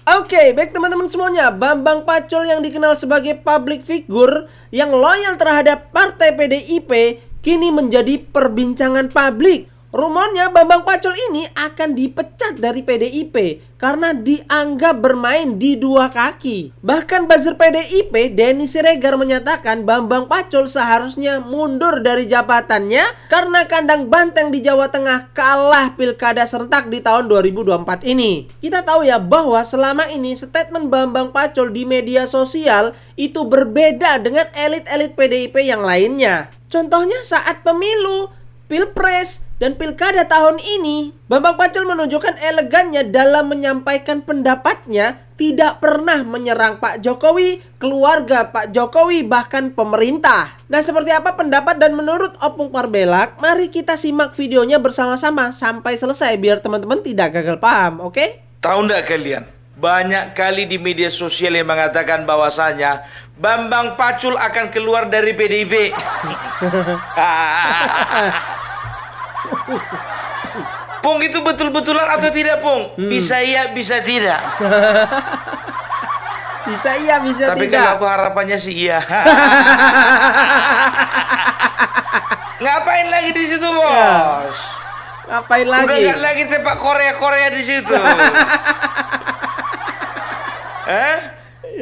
Oke, baik teman-teman semuanya, Bambang Pacul yang dikenal sebagai public figure yang loyal terhadap partai PDIP kini menjadi perbincangan publik. Rumornya Bambang Pacul ini akan dipecat dari PDIP karena dianggap bermain di dua kaki. Bahkan buzzer PDIP Denny Siregar menyatakan Bambang Pacul seharusnya mundur dari jabatannya karena kandang banteng di Jawa Tengah kalah pilkada serentak di tahun 2024 ini. Kita tahu ya bahwa selama ini statement Bambang Pacul di media sosial itu berbeda dengan elit-elit PDIP yang lainnya. Contohnya saat pemilu, Pilpres, dan pilkada tahun ini, Bambang Pacul menunjukkan elegannya dalam menyampaikan pendapatnya, tidak pernah menyerang Pak Jokowi, keluarga Pak Jokowi, bahkan pemerintah. Nah, seperti apa pendapat dan menurut Opung Parbelak? Mari kita simak videonya bersama-sama sampai selesai biar teman-teman tidak gagal paham, oke? Tahu nggak kalian? Banyak kali di media sosial yang mengatakan bahwasanya Bambang Pacul akan keluar dari PDIP. Pung, itu betul-betulan atau tidak, Pung? Bisa iya, bisa tidak. Bisa iya, bisa Tapi tidak. kalau aku harapannya sih iya. Ngapain lagi di situ, Bos? Ngapain lagi? Udah nggak lagi tepak Korea-Korea di situ.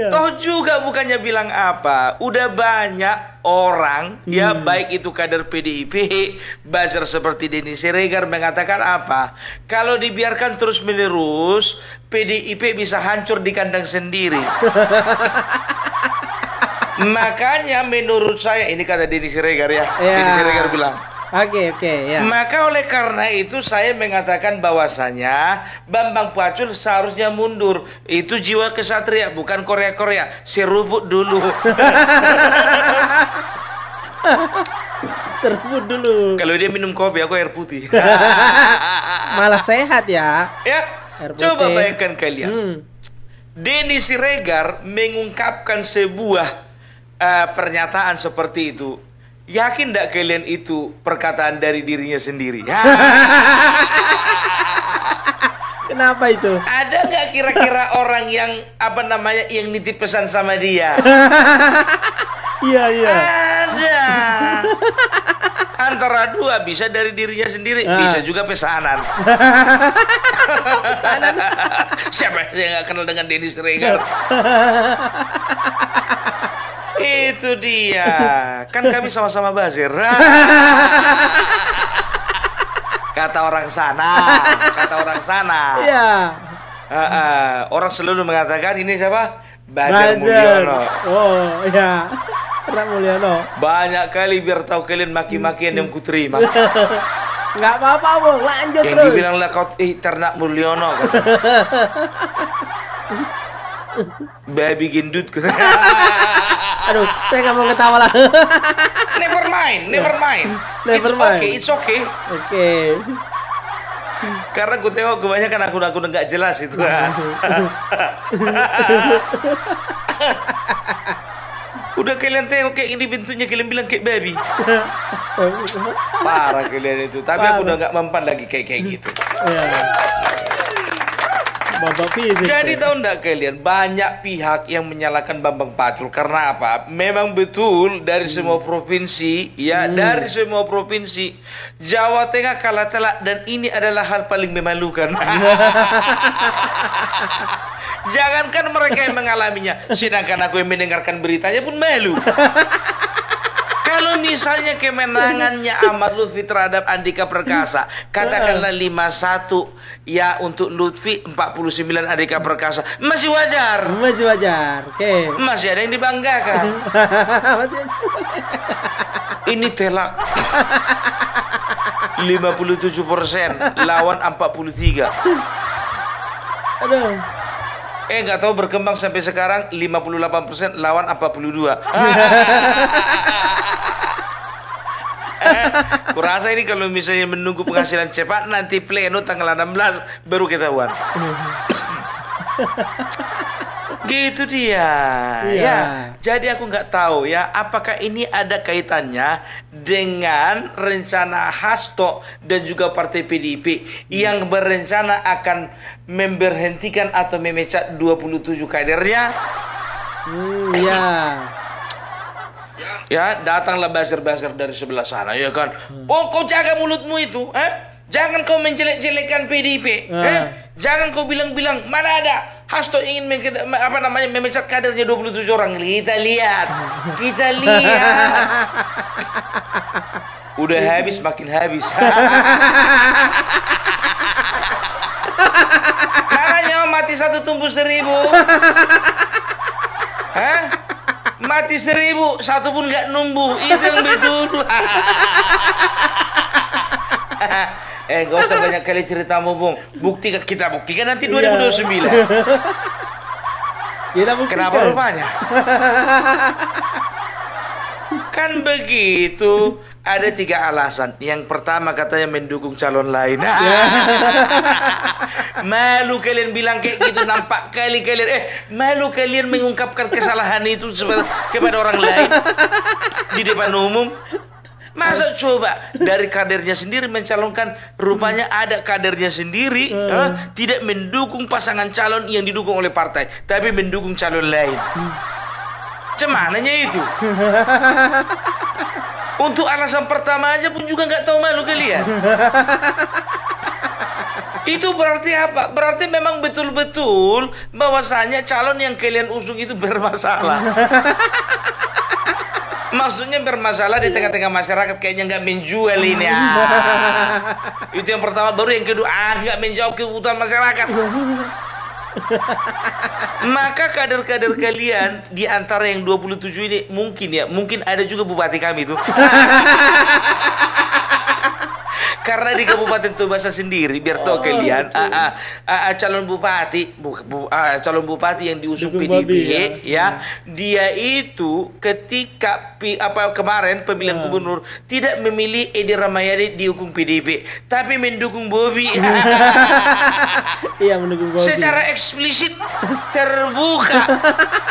Toh juga bukannya bilang apa, udah banyak orang ya, baik itu kader PDIP, buzzer seperti Denny Siregar mengatakan apa, kalau dibiarkan terus menerus PDIP bisa hancur di kandang sendiri. Makanya menurut saya, ini kata Denny Siregar ya, Denny Siregar bilang, Oke, ya. maka oleh karena itu saya mengatakan bahwasanya Bambang Pacul seharusnya mundur. Itu jiwa kesatria, bukan Korea-Korea. Seruput dulu. Seruput dulu. Kalau dia minum kopi, aku air putih. Malah sehat ya. Ya, Air coba putih. bayangkan kalian. Denny Siregar mengungkapkan sebuah pernyataan seperti itu. Yakin tidak kalian itu perkataan dari dirinya sendiri? Kenapa itu? Ada nggak kira-kira orang yang yang nitip pesan sama dia? Iya. Ada. Antara dua, bisa dari dirinya sendiri, bisa juga pesanan. Pesanan. Siapa yang nggak kenal dengan Denny Siregar? Itu dia. Kan kami sama-sama buzzer. Kata orang sana. Iya. Orang selalu mengatakan ini siapa? Buzzer Mulyono. Oh, iya. Ternak Mulyono. Banyak kali biar tahu kalian maki-makian yang kuterima. Nggak apa-apa, Bung. Lanjut yang terus. dibilang lah kau ternak Mulyono. Baby gendut. Aduh, saya nggak mau ketawa lah. Never mind. It's okay. Oke. Karena gue tengok kebanyakan akun-akun nggak jelas itu. Udah kalian tengok kayak ini bentuknya, kalian bilang kayak baby. Astagfirullah. Parah kalian itu. Tapi aku udah nggak mempan lagi kayak gitu. Iya. Babak fisik. Jadi tahu nggak kalian, banyak pihak yang menyalahkan Bambang Pacul karena apa? Memang betul dari semua provinsi, ya dari semua provinsi, Jawa Tengah kalah telak, dan ini adalah hal paling memalukan. Jangankan mereka yang mengalaminya, sedangkan aku yang mendengarkan beritanya pun malu. Kalau misalnya kemenangannya Ahmad Lutfi terhadap Andika Perkasa, katakanlah 5-1 ya untuk Lutfi, 49 Andika Perkasa, masih wajar. Masih wajar. Oke. Masih ada yang dibanggakan. Masih. Ini telak. 57% lawan 43. Aduh. Nggak tahu berkembang sampai sekarang 58% lawan 42. Kurasa ini kalau misalnya menunggu penghasilan cepat, nanti pleno tanggal 16 baru ketahuan. Gitu dia. Iya. Ya, jadi aku nggak tahu ya, apakah ini ada kaitannya dengan rencana Hasto dan juga Partai PDIP yang berencana akan memberhentikan atau memecat 27 kadernya. Iya. Ya, datanglah buzzer-buzzer dari sebelah sana, ya kan. Kau jaga mulutmu itu, Jangan kau menjelek-jelekan PDIP, Jangan kau bilang-bilang mana ada Hasto ingin memecat kadernya 27 orang. Kita lihat. Udah habis, makin habis. Makanya mati satu tumbuh 1000. Mati 1000, satu pun nggak numbuh. Itu yang betul. Gak usah banyak kali ceritamu, Bung. Kita buktikan nanti 2029. Kita buktikan. Kenapa rupanya? Kan begitu. Ada 3 alasan. Yang pertama katanya mendukung calon lain. Malu kalian bilang kayak gitu, nampak kali kalian. Malu kalian mengungkapkan kesalahan itu kepada orang lain di depan umum. Masa coba dari kadernya sendiri mencalonkan, rupanya ada kadernya sendiri tidak mendukung pasangan calon yang didukung oleh partai, tapi mendukung calon lain. Cemananya itu. Untuk alasan pertama aja pun juga nggak tahu malu kalian. Itu berarti apa? Berarti memang betul-betul bahwasanya calon yang kalian usung itu bermasalah. Maksudnya bermasalah di tengah-tengah masyarakat, kayaknya nggak menjual ini. Itu yang pertama. Baru yang kedua, nggak menjawab kebutuhan masyarakat. Maka kader-kader kalian di antara yang 27 ini mungkin ada juga bupati kami tuh. Karena di Kabupaten Tobasa sendiri, biar tahu kalian, calon bupati yang diusung PDIP, dia itu ketika kemarin pemilihan gubernur tidak memilih Edi Rahmayadi didukung PDIP, tapi mendukung Bobi. Iya, mendukung Bobi. Secara eksplisit, terbuka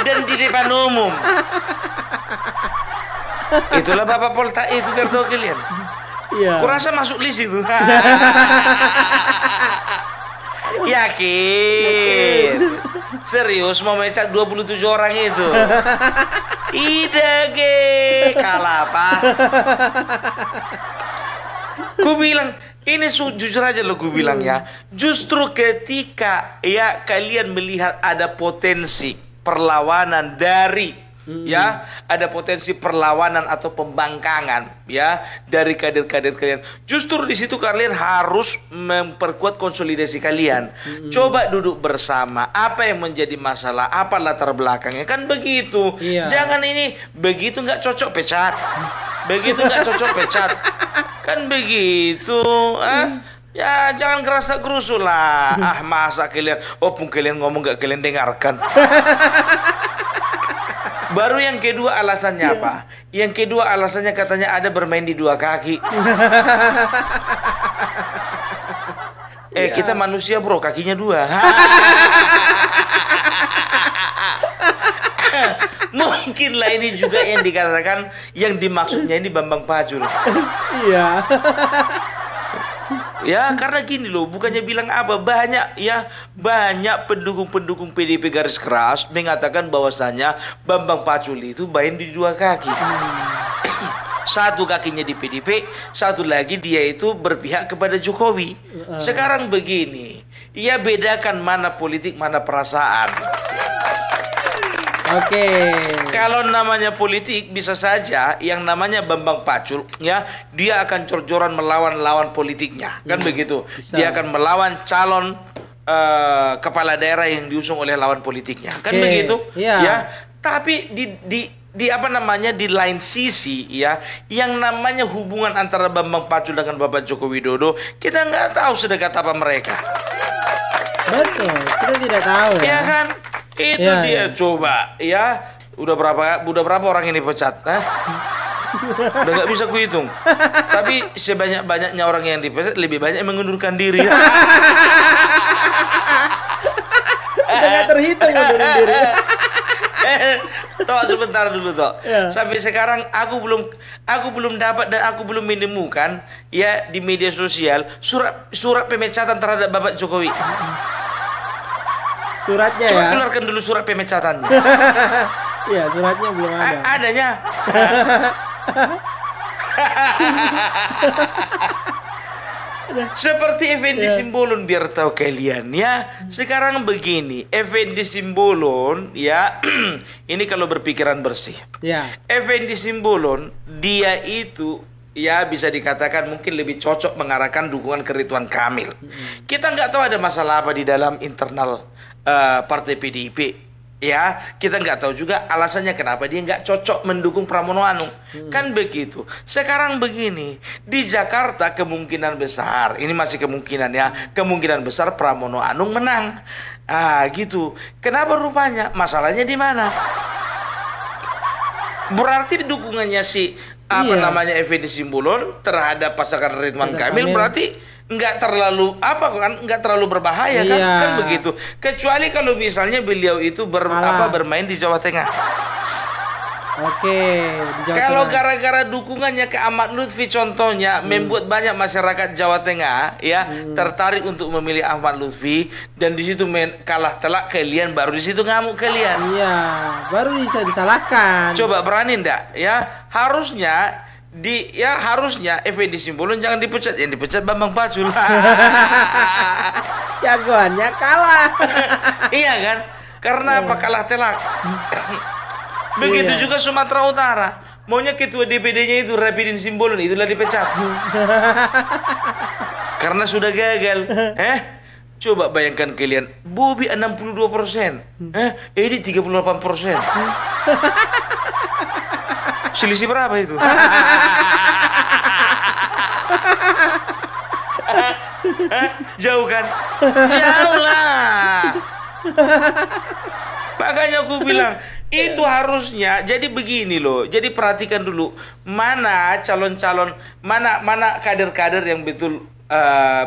dan di depan umum. Itulah Bapak Polta itu, biar tahu kalian. Iya. Kurasa masuk list itu. Yakin. Serius mau mecat 27 orang itu. Idege kalah apa? Ku bilang ini jujur aja lo, ku bilang ya. Justru ketika kalian melihat ada potensi perlawanan dari ada potensi perlawanan atau pembangkangan dari kader-kader kalian. Justru di situ kalian harus memperkuat konsolidasi kalian. Coba duduk bersama, apa yang menjadi masalah, apa latar belakangnya, kan begitu. Jangan ini begitu nggak cocok pecat, begitu nggak cocok pecat, kan begitu. Ya jangan kerasa gerusu lah. Masa kalian, pun kalian ngomong gak kalian dengarkan. Baru yang kedua alasannya apa? Yang kedua alasannya katanya ada bermain di 2 kaki. Kita manusia bro, kakinya 2. Mungkin lah ini juga yang dikatakan, yang dimaksudnya ini Bambang Pacul. Iya. Ya karena gini loh, bukannya bilang apa, banyak pendukung-pendukung PDIP garis keras mengatakan bahwasanya Bambang Pacul itu main di 2 kaki. Satu kakinya di PDIP, satu lagi dia itu berpihak kepada Jokowi. Sekarang begini, bedakan mana politik mana perasaan. Oke. Kalau namanya politik, bisa saja yang namanya Bambang Pacul dia akan jor-joran melawan lawan politiknya, kan begitu. Bisa. Dia akan melawan calon kepala daerah yang diusung oleh lawan politiknya, kan begitu. Tapi di lain sisi yang namanya hubungan antara Bambang Pacul dengan Bapak Joko Widodo, kita nggak tahu sedekat apa mereka. Betul, kita tidak tahu ya. Ya kan? Itu dia. Coba udah berapa orang ini pecat? Udah nggak bisa kuhitung. Tapi sebanyak-banyaknya orang yang dipecat, lebih banyak yang mengundurkan diri. Nggak terhitung ngundurin diri. Tok sebentar dulu Tok. Ya. Sampai sekarang aku belum dapat dan aku belum menemukan ya di media sosial surat pemecatan terhadap Bapak Jokowi. Suratnya Coba ya. keluarkan dulu surat pemecatannya. Iya, suratnya belum ada. Adanya. Seperti Effendi Simbolon, biar tahu kalian ya. Sekarang begini, Effendi Simbolon ya, ini kalau berpikiran bersih. Ya. Effendi Simbolon dia itu ya bisa dikatakan mungkin lebih cocok mengarahkan dukungan ke Ridwan Kamil. Kita nggak tahu ada masalah apa di dalam internal partai PDIP. Ya, kita nggak tahu juga alasannya kenapa dia nggak cocok mendukung Pramono Anung. Kan begitu. Sekarang begini, di Jakarta kemungkinan besar, ini masih kemungkinan ya, kemungkinan besar Pramono Anung menang. Ah, gitu. Kenapa rupanya? Masalahnya di mana? Berarti dukungannya si namanya Effendi Simbolon terhadap pasangan Ridwan Kamil berarti nggak terlalu nggak terlalu berbahaya kan begitu, kecuali kalau misalnya beliau itu bermain di Jawa Tengah. Oke, di Jawa Kalau Tengah. gara-gara dukungannya ke Ahmad Lutfi contohnya membuat banyak masyarakat Jawa Tengah ya tertarik untuk memilih Ahmad Lutfi, dan di situ kalah telak kalian, baru di situ ngamuk kalian. Iya, baru bisa disalahkan. Coba berani ndak ya? Harusnya Effendi Simbolon jangan dipecat, yang dipecat Bambang Pacul. Jagoannya kalah. Iya kan? Karena apa? Kalah telak. Begitu juga Sumatera Utara. Maunya ketua DPD-nya itu Rapidin Simbolon, itulah dipecat. Karena sudah gagal. Coba bayangkan kalian, Bobi 62%, Edi 38%. Selisih berapa itu? Jauh kan? Jauh lah. Makanya aku bilang itu harusnya jadi begini loh. Jadi perhatikan dulu mana calon-calon, mana kader-kader yang betul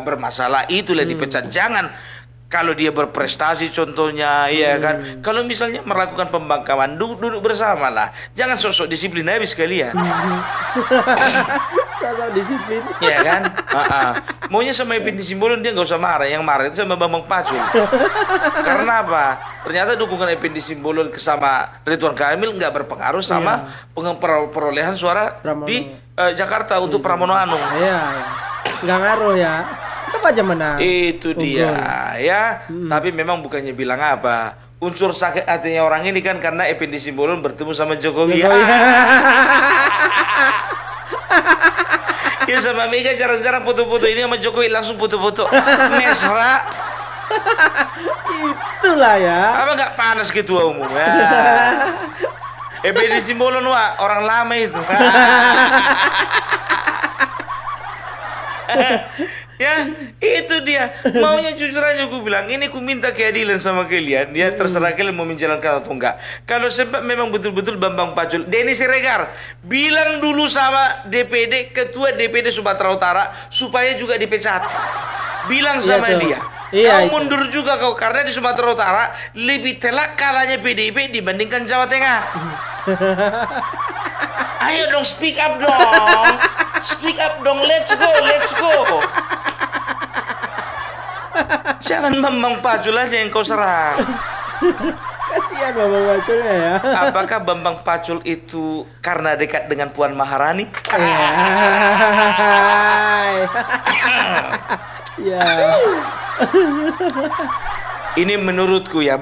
bermasalah, itulah dipecat. Jangan kalau dia berprestasi contohnya, ya kan. Kalau misalnya melakukan pembangkaman, duduk bersama lah. Jangan sosok disiplin habis kalian. Sosok disiplin. Ya kan? Maunya sama Effendi Simbolon dia nggak usah marah. Yang marah itu sama Bambang Pacul. Karena apa? Ternyata dukungan Effendi Simbolon sama Ridwan Kamil nggak berpengaruh sama perolehan suara di Jakarta untuk Pramono Anung. Iya. Nggak ngaruh ya. Tetap aja menang. Itu dia ya. Tapi memang bukannya bilang apa, unsur sakit hatinya orang ini kan karena Effendi Simbolon bertemu sama Jokowi. Ya sama Mega jarang-jarang foto-foto, ini sama Jokowi langsung foto-foto mesra. Itulah ya. Apa nggak panas ketua umum ya? Effendi Simbolon orang lama itu. Ya, itu dia. Maunya jujur aja gue bilang, ini ku minta keadilan sama kalian. Ya, terserah kalian mau menjalankan atau enggak. Kalau sempat memang betul-betul Bambang Pacul, Denny Siregar bilang dulu sama DPD, ketua DPD Sumatera Utara supaya juga dipecat. Bilang sama dia, kau mundur juga kau, karena di Sumatera Utara lebih telak kalahnya PDIP dibandingkan Jawa Tengah. Ayo dong, speak up dong. Speak up dong, let's go. Jangan Bambang Pacul aja yang kau serang. Kasihan Bambang Pacul ya. Apakah Bambang Pacul itu karena dekat dengan Puan Maharani? Ya. Ini menurutku ya.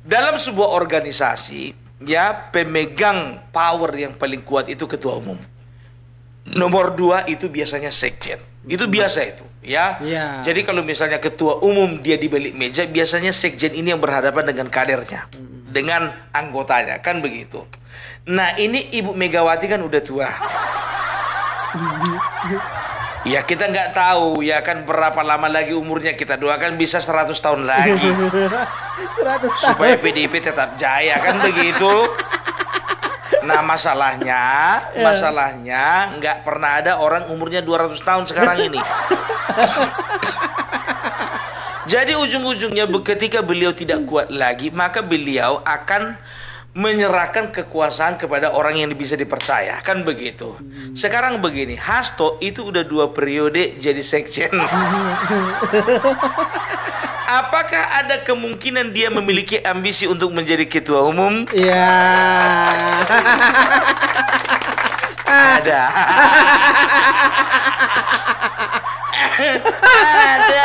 Dalam sebuah organisasi, ya, pemegang power yang paling kuat itu ketua umum. Nomor 2 itu biasanya sekjen. Itu biasa itu, ya. Jadi kalau misalnya ketua umum dia di balik meja, biasanya sekjen ini yang berhadapan dengan kadernya, dengan anggotanya, kan begitu. Nah, ini Ibu Megawati kan udah tua. Ya kita nggak tahu ya kan berapa lama lagi umurnya, kita doakan bisa 100 tahun lagi. 100 tahun. Supaya PDIP tetap jaya, kan begitu. Nah masalahnya nggak pernah ada orang umurnya 200 tahun sekarang ini. Jadi ujung-ujungnya ketika beliau tidak kuat lagi, maka beliau akan menyerahkan kekuasaan kepada orang yang bisa dipercaya, kan begitu. Sekarang begini, Hasto itu udah 2 periode jadi sekjen. Apakah ada kemungkinan dia memiliki ambisi untuk menjadi ketua umum? Iya. Ada. Ada.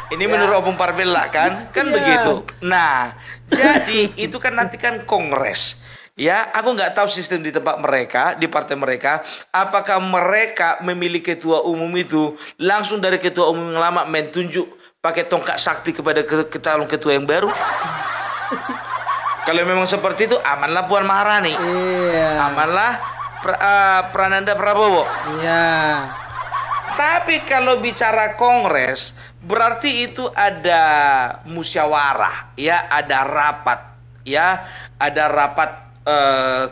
Ini menurut Opung Parbella kan begitu. Nah, jadi itu kan nanti kan kongres. Ya, aku nggak tahu sistem di tempat mereka, di partai mereka, apakah mereka memilih ketua umum itu langsung dari ketua umum yang lama mentunjuk pakai tongkat sakti kepada calon ketua yang baru. Kalau memang seperti itu, amanlah Puan Maharani. Iya. Amanlah Prananda Prabowo. Iya. Tapi kalau bicara kongres, berarti itu ada musyawarah, ya, ada rapat, ya, ada rapat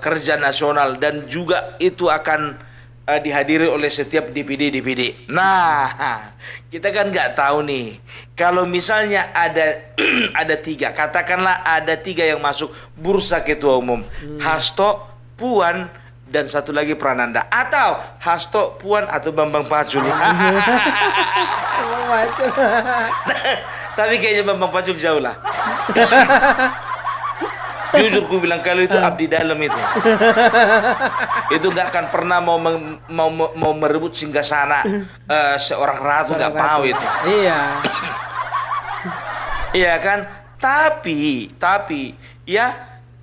kerja nasional, dan juga itu akan dihadiri oleh setiap DPD. Nah, kita kan nggak tahu nih, kalau misalnya ada ada 3, katakanlah ada 3 yang masuk bursa ketua umum, Hasto, Puan, dan satu lagi Prananda, atau Hasto, Puan, atau Bambang Pacul. Tapi kayaknya Bambang Pacul jauh lah. Jujur ku bilang, kalau itu abdi dalam itu nggak akan pernah mau merebut singgasana seorang ratu, nggak mau itu. Iya. Iya kan? Tapi ya,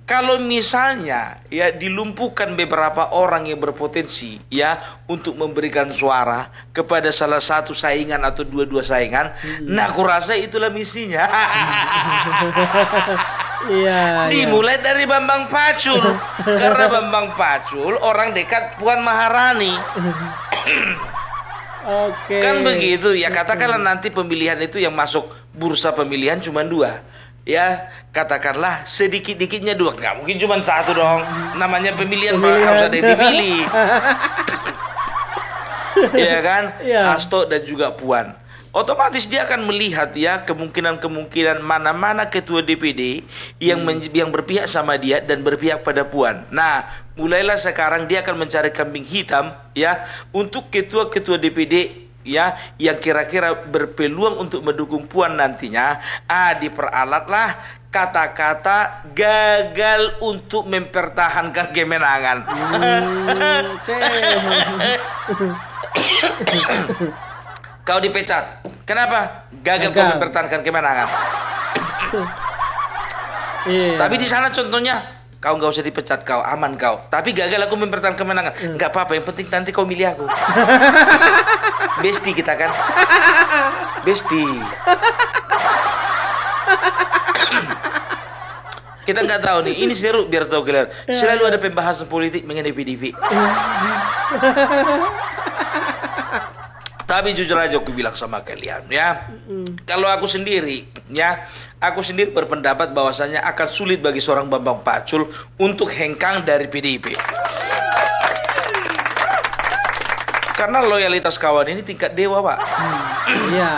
kalau misalnya ya dilumpuhkan beberapa orang yang berpotensi ya untuk memberikan suara kepada salah satu saingan atau dua saingan, nah aku rasa itulah misinya. Iya. Dimulai dari Bambang Pacul, karena Bambang Pacul orang dekat Puan Maharani. Oke. Kan begitu ya, katakanlah nanti pemilihan itu yang masuk bursa pemilihan cuma 2. Ya, katakanlah sedikit-dikitnya 2, nggak mungkin cuma 1 dong. Namanya pemilihan. Harus ada yang dipilih. Iya kan? Ya. Hasto dan juga Puan. Otomatis dia akan melihat ya kemungkinan mana-mana ketua DPD yang berpihak sama dia dan berpihak pada Puan. Nah, mulailah sekarang dia akan mencari kambing hitam ya untuk ketua-ketua DPD ya yang kira-kira berpeluang untuk mendukung Puan nantinya. Diperalatlah kata-kata gagal untuk mempertahankan kemenangan. Kau dipecat. Kenapa? Gagal kau mempertahankan kemenangan. Iya. Tapi di sana contohnya, kau nggak usah dipecat, kau aman kau. Tapi gagal aku mempertahankan kemenangan. Nggak apa-apa, yang penting nanti kau milih aku. Besti kita kan. Besti. Kita nggak tahu nih, ini seru biar tahu kalian. Selalu ada pembahasan politik mengenai PDIP. Tapi jujur aja aku bilang sama kalian ya, kalau aku sendiri berpendapat bahwasanya akan sulit bagi seorang Bambang Pacul untuk hengkang dari PDIP. Karena loyalitas kawan ini tingkat dewa, Pak. Iya.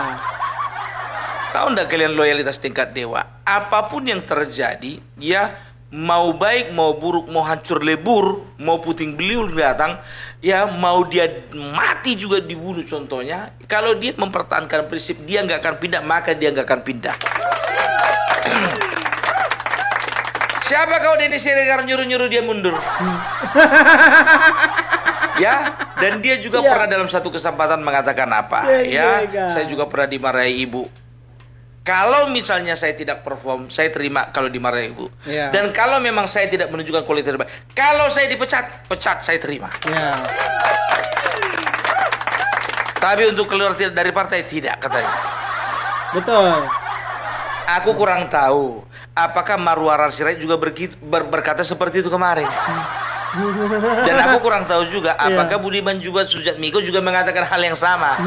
Tahu enggak kalian loyalitas tingkat dewa? Apapun yang terjadi, ya mau baik, mau buruk, mau hancur lebur, mau puting beliung datang, ya mau dia mati juga dibunuh contohnya. Kalau dia mempertahankan prinsip dia nggak akan pindah, maka dia nggak akan pindah. Siapa kau Denny Siregar nyuruh-nyuruh dia mundur? Ya, dan dia juga pernah dalam satu kesempatan mengatakan apa? Ya, saya juga pernah dimarahi ibu. Kalau misalnya saya tidak perform, saya terima kalau dimarahi ibu. Dan kalau memang saya tidak menunjukkan kualitas terbaik, kalau saya dipecat, pecat saya terima. Tapi untuk keluar dari partai tidak, katanya. Betul. Aku kurang tahu apakah Marwara Sirait juga berkata seperti itu kemarin. Dan aku kurang tahu juga apakah Budiman juga Sujatmiko juga mengatakan hal yang sama.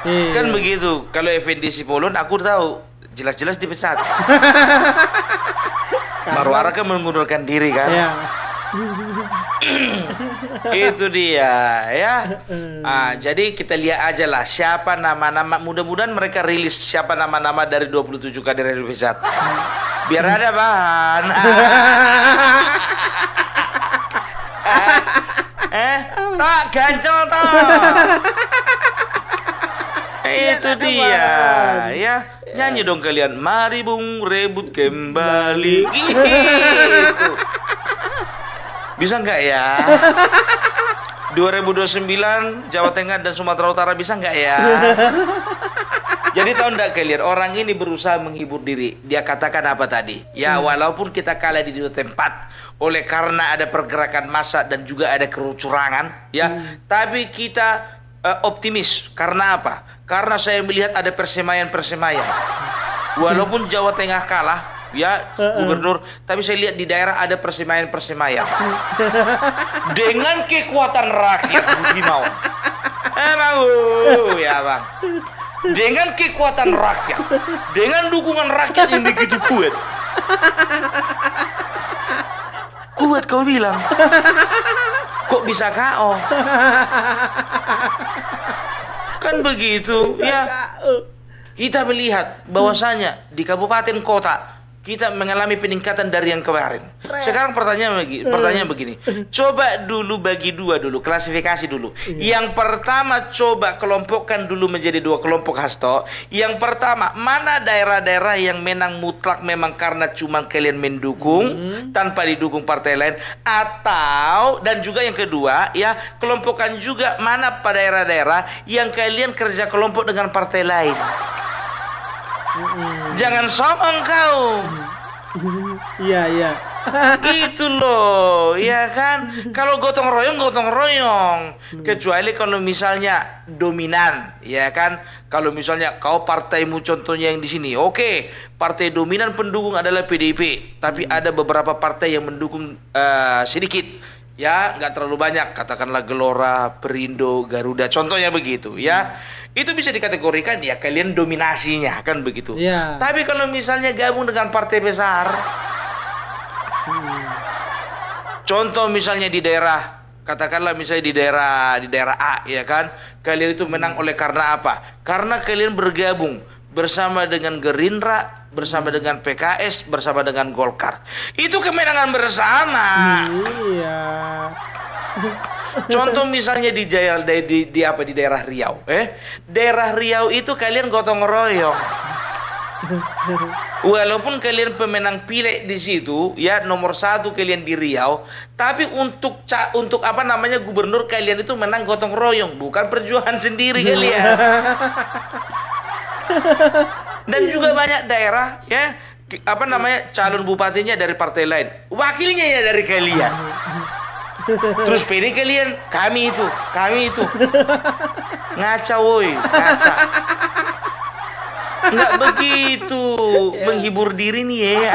Kan begitu. Kalau Effendi Simbolon aku tahu jelas-jelas dipecat. Marwara kan mengundurkan diri kan. Itu dia ya. Jadi kita lihat aja lah siapa nama-nama, mudah-mudahan mereka rilis siapa nama-nama dari 27 kader RWZ. Biar ada bahan. Tak ganjel toh. Itu dia ya. Nyanyi dong kalian. Mari bung rebut kembali. Gitu. Bisa nggak ya? 2029 Jawa Tengah dan Sumatera Utara bisa nggak ya? Jadi tahu nggak kalian, orang ini berusaha menghibur diri. Dia katakan apa tadi? Ya walaupun kita kalah di dua tempat oleh karena ada pergerakan massa dan juga ada kecurangan, ya, tapi kita optimis. Karena apa? Karena saya melihat ada persemaian-persemaian. Walaupun Jawa Tengah kalah, ya, gubernur, tapi saya lihat di daerah ada persemaian-persemaian. Dengan kekuatan rakyat, Budi Mawan. Ya bang. Dengan kekuatan rakyat, dengan dukungan rakyat yang begitu kuat. Kuat kau bilang. Kok bisa KO? Kan begitu, ya. Kita melihat bahwasanya di kabupaten kota kita mengalami peningkatan dari yang kemarin. Sekarang pertanyaan begini. Coba dulu bagi dua dulu, klasifikasi dulu. Yang pertama coba kelompokkan dulu menjadi dua kelompok, Hasto. Yang pertama, mana daerah-daerah yang menang mutlak memang karena cuma kalian mendukung tanpa didukung partai lain, atau dan juga yang kedua, ya, kelompokkan juga mana pada daerah-daerah yang kalian kerja kelompok dengan partai lain. Jangan sombong kau. Iya. Gitu loh, ya kan? Kalau gotong royong. Kecuali kalau misalnya dominan, ya kan? Kalau misalnya kau partaimu contohnya yang di sini, oke, partai dominan pendukung adalah PDIP, tapi ada beberapa partai yang mendukung sedikit. Ya, nggak terlalu banyak, katakanlah Gelora, Perindo, Garuda, contohnya begitu, ya. Itu bisa dikategorikan ya kalian dominasinya, kan begitu. Tapi kalau misalnya gabung dengan partai besar, contoh misalnya di daerah, katakanlah misalnya di daerah A, ya kan, kalian itu menang oleh karena apa? Karena kalian bergabung bersama dengan Gerindra, bersama dengan PKS, bersama dengan Golkar. Itu kemenangan bersama. Iya. Contoh misalnya di daerah Riau, daerah Riau itu kalian gotong royong. Walaupun kalian pemenang pileg di situ, ya, nomor 1 kalian di Riau, tapi untuk apa namanya gubernur kalian itu menang gotong royong, bukan perjuangan sendiri kalian. Dan juga banyak daerah, ya, apa namanya calon bupatinya dari partai lain, wakilnya ya dari kalian. Terus PD kalian, kami itu ngaca, woi, ngaca. Nggak begitu menghibur diri nih ya.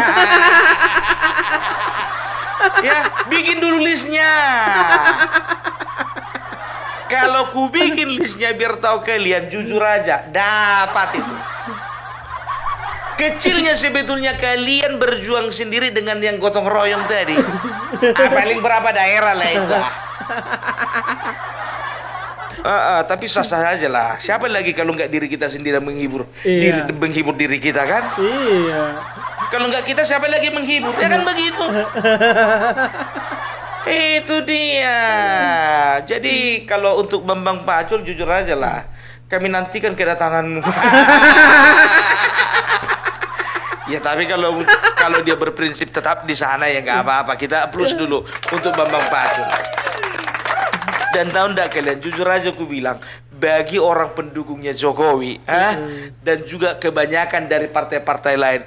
Ya, bikin dulu listnya. Kalau ku bikin listnya biar tahu kalian, jujur aja, dapat itu. Kecilnya sebetulnya kalian berjuang sendiri dengan yang gotong royong tadi. Paling berapa daerah lah itu. Tapi sah-sah aja lah. Siapa lagi kalau nggak diri kita sendiri menghibur, menghibur diri kita, kan? Iya. Kalau nggak kita siapa lagi menghibur? Ya kan begitu. Itu dia. Jadi kalau untuk Bambang Pacul, jujur aja lah, kami nantikan kedatanganmu. Ya, tapi kalau dia berprinsip tetap di sana ya nggak apa-apa. Kita plus dulu untuk Bambang Pacul. Dan tahu nggak kalian, jujur aja aku bilang, bagi orang pendukungnya Jokowi, dan juga kebanyakan dari partai-partai lain,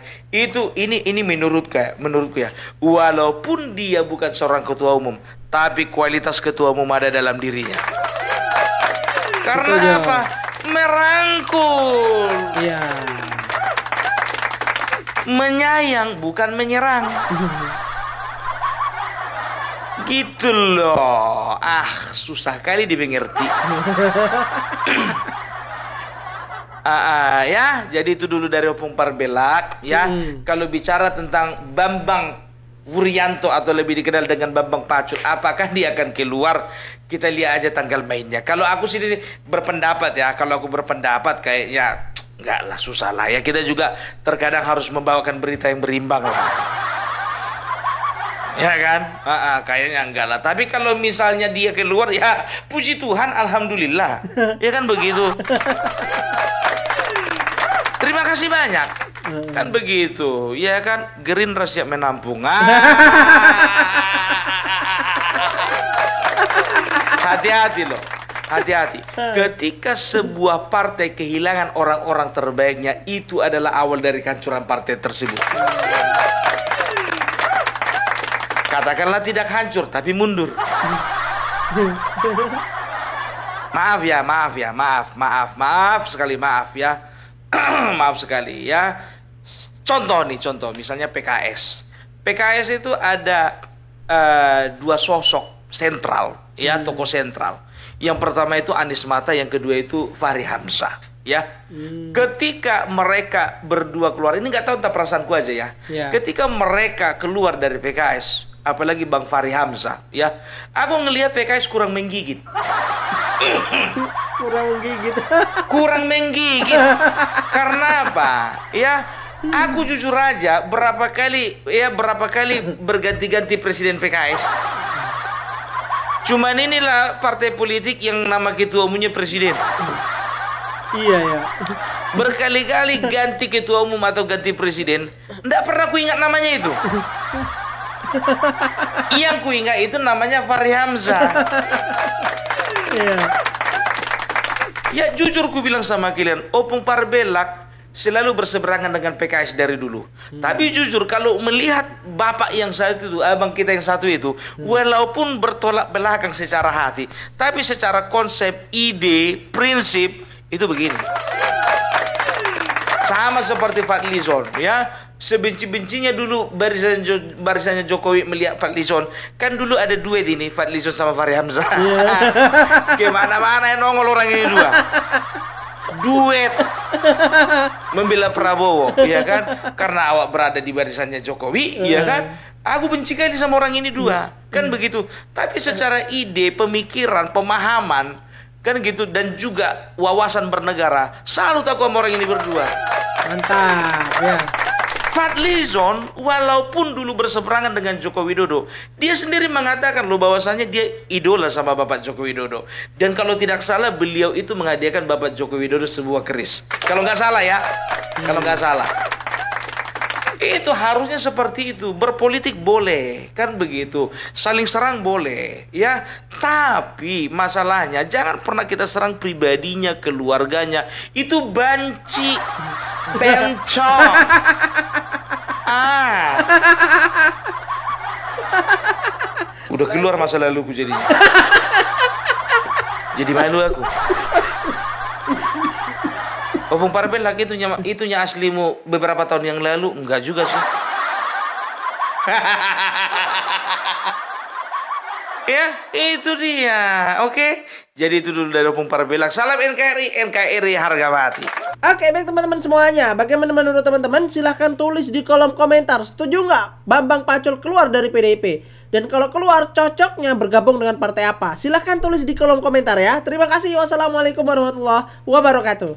ini menurutku ya, walaupun dia bukan seorang ketua umum, tapi kualitas ketua umum ada dalam dirinya. Karena apa? Merangkul. Iya. Menyayang, bukan menyerang. Gitu loh. Susah kali dimengerti. Ya, jadi itu dulu dari Opung Parbelak, ya. Kalau bicara tentang Bambang Wuryanto atau lebih dikenal dengan Bambang Pacul, apakah dia akan keluar? Kita lihat aja tanggal mainnya. Kalau aku sendiri berpendapat ya, kalau aku berpendapat kayaknya enggak lah, susah lah ya. Kita juga terkadang harus membawakan berita yang berimbang lah. Ya kan? Kayaknya enggak lah. Tapi kalau misalnya dia keluar, ya puji Tuhan, alhamdulillah. Ya kan begitu. Terima kasih banyak. Kan begitu. Ya kan, Gerindra siap menampung. Hati-hati loh. Hati-hati. Ketika sebuah partai kehilangan orang-orang terbaiknya, itu adalah awal dari kehancuran partai tersebut. Katakanlah tidak hancur, tapi mundur. Maaf sekali, maaf ya. Maaf sekali ya. Contoh misalnya PKS. PKS itu ada dua sosok sentral, ya, tokoh sentral. Yang pertama itu Anies Mata, yang kedua itu Fahri Hamzah, ya. Ketika mereka berdua keluar, ini nggak tahu entah perasaanku aja ya. Ketika mereka keluar dari PKS, apalagi Bang Fahri Hamzah, ya, aku ngelihat PKS kurang menggigit. Kurang menggigit. Karena apa? Ya, aku jujur aja berapa kali berganti-ganti presiden PKS. Cuman inilah partai politik yang nama ketua umumnya presiden. Iya ya. Berkali-kali ganti ketua umum atau ganti presiden, nggak pernah ku ingat namanya itu. Yang ku ingat itu namanya Fahri Hamzah. Iya. Ya jujur ku bilang sama kalian, Opung Parbelak selalu berseberangan dengan PKS dari dulu. Tapi jujur kalau melihat bapak yang satu itu, abang kita yang satu itu, walaupun bertolak belakang secara hati, tapi secara konsep, ide, prinsip itu begini. Sama seperti Fadlizon, ya. Sebenci-bencinya dulu barisannya Jokowi melihat Fadlizon. Kan dulu ada duet ini, Fadlizon sama Fahri Hamzah. Kemana-mana yang nongol orang ini dua. Duet membela Prabowo, ya kan? Karena awak berada di barisannya Jokowi, ya kan? Aku benci kali sama orang ini dua, kan begitu. Tapi secara ide, pemikiran, pemahaman, kan gitu, dan juga wawasan bernegara, salut aku sama orang ini berdua. Mantap, ya. Fadlizon walaupun dulu berseberangan dengan Joko Widodo, dia sendiri mengatakan loh bahwasanya dia idola sama Bapak Joko Widodo. Dan kalau tidak salah beliau itu menghadiahkan Bapak Joko Widodo sebuah keris. Kalau nggak salah ya, kalau nggak salah. Itu harusnya seperti itu. Berpolitik boleh, kan begitu. Saling serang boleh, ya. Tapi masalahnya jangan pernah kita serang pribadinya, keluarganya. Itu banci, bencong. Udah keluar masa laluku jadinya. Jadi malu aku. Opung Parbelak itunya aslimu beberapa tahun yang lalu? Enggak juga sih. Ya, itu dia. Oke. Jadi itu dulu dari Opung Parbelak. Salam NKRI harga mati. Oke, baik teman-teman semuanya. Bagaimana menurut teman-teman? Silahkan tulis di kolom komentar. Setuju nggak Bambang Pacul keluar dari PDIP? Dan kalau keluar, cocoknya bergabung dengan partai apa? Silahkan tulis di kolom komentar ya. Terima kasih. Wassalamualaikum warahmatullahi wabarakatuh.